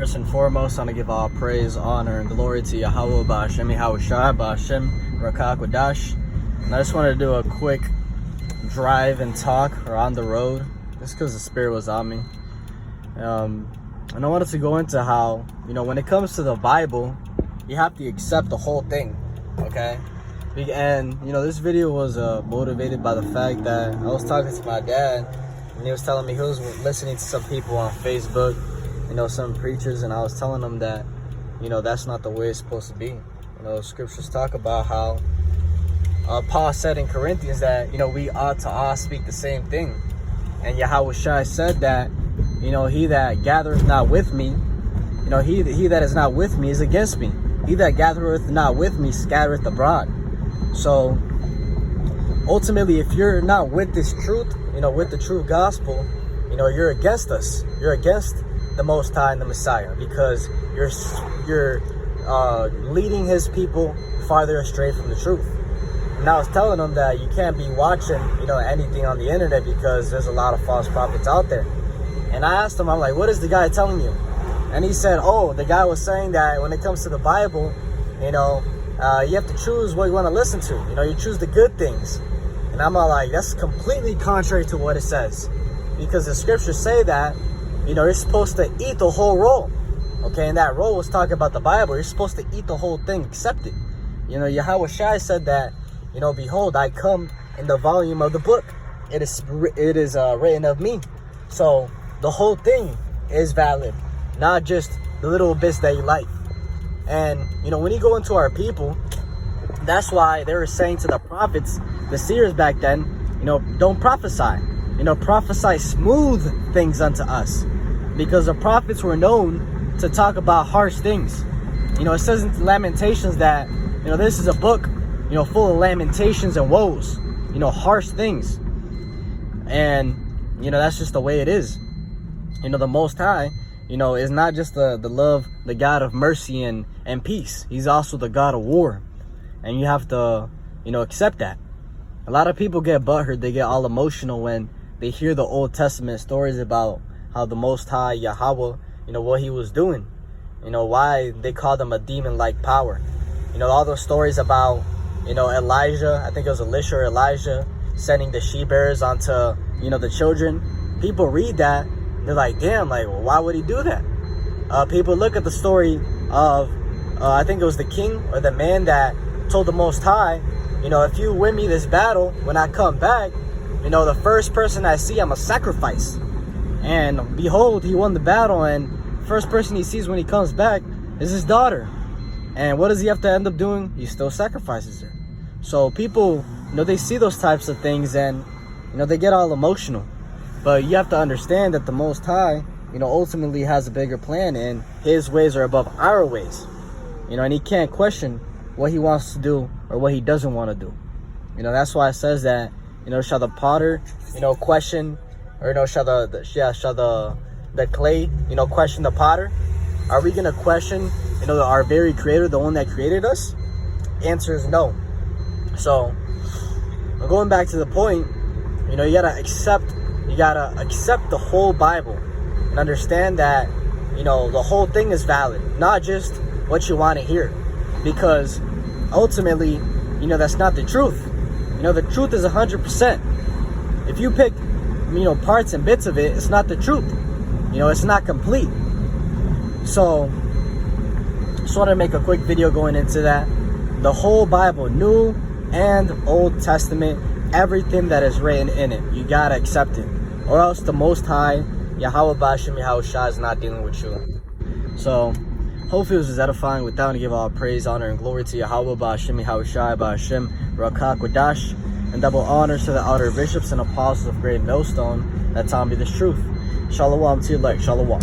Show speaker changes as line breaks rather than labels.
First and foremost, I want to give all praise, honor, and glory to Yahweh Ba'Hashem Yahushua Ba'Hashem Rakak Wadash. And I just wanted to do a quick drive and talk, or on the road, just because the Spirit was on me. And I wanted to go into how, when it comes to the Bible, you have to accept the whole thing, okay? And, this video was motivated by the fact that I was talking to my dad, and he was telling me he was listening to some people on Facebook, some preachers, and I was telling them that, that's not the way it's supposed to be. Scriptures talk about how Paul said in Corinthians that, we ought to all speak the same thing. And Yahushua said that, he that gathereth not with me, he that is not with me is against me. He that gathereth not with me scattereth abroad. So, ultimately, if you're not with this truth, with the true gospel, you're against us. You're against the Most High and the Messiah, because you're leading his people farther astray from the truth. And I was telling them that you can't be watching, anything on the internet, because there's a lot of false prophets out there. And I asked him, I'm like, what is the guy telling you? And he said, the guy was saying that when it comes to the Bible, you have to choose what you want to listen to. You choose the good things. And I'm like, that's completely contrary to what it says. Because the scriptures say that, you're supposed to eat the whole roll. Okay, and that roll was talking about the Bible. You're supposed to eat the whole thing, accept it. Yahushua said that, behold, I come in the volume of the book. It is written of me. So the whole thing is valid, not just the little bits that you like. And, when you go into our people, that's why they were saying to the prophets, the seers back then, don't prophesy. Prophesy smooth things unto us. Because the prophets were known to talk about harsh things. It says in Lamentations that, this is a book, full of lamentations and woes. Harsh things. And, that's just the way it is. The Most High, is not just the love, the God of mercy and peace. He's also the God of war. And you have to, accept that. A lot of people get butthurt. They get all emotional when they hear the Old Testament stories about how the Most High, Yahweh, what he was doing. Why they called him a demon-like power. All those stories about, Elijah, I think it was Elisha or Elijah, sending the she-bears onto, the children. People read that, they're like, damn, why would he do that? People look at the story of, I think it was the king or the man that told the Most High, if you win me this battle, when I come back, the first person I see, I'm going to sacrifice. And behold, he won the battle, and first person he sees when he comes back is his daughter. And what does he have to end up doing? He still sacrifices her. So people, they see those types of things, and, they get all emotional. But you have to understand that the Most High, ultimately has a bigger plan, and his ways are above our ways. And he can't question what he wants to do or what he doesn't want to do. That's why it says that, shall the potter, question, or shall the clay, question the potter? Are we going to question, our very creator, the one that created us? Answer is no. So, going back to the point, you gotta accept the whole Bible and understand that, the whole thing is valid, not just what you want to hear. Because ultimately, that's not the truth. The truth is 100%. If you pick, parts and bits of it, it's not the truth. It's not complete. So, just wanted to make a quick video going into that. The whole Bible, New and Old Testament, everything that is written in it, you gotta accept it. Or else the Most High, Yahweh Ba'Hashem Yahushua, is not dealing with you. So, hopefully this was edifying. With that, I want to give all praise, honor, and glory to Yahweh Ba'Hashem Yahushua Ba'Hashem Rakak Wadash, and double honors to the outer bishops and apostles of Great Millstone that taught me this truth. Shalom to you, like Shalom.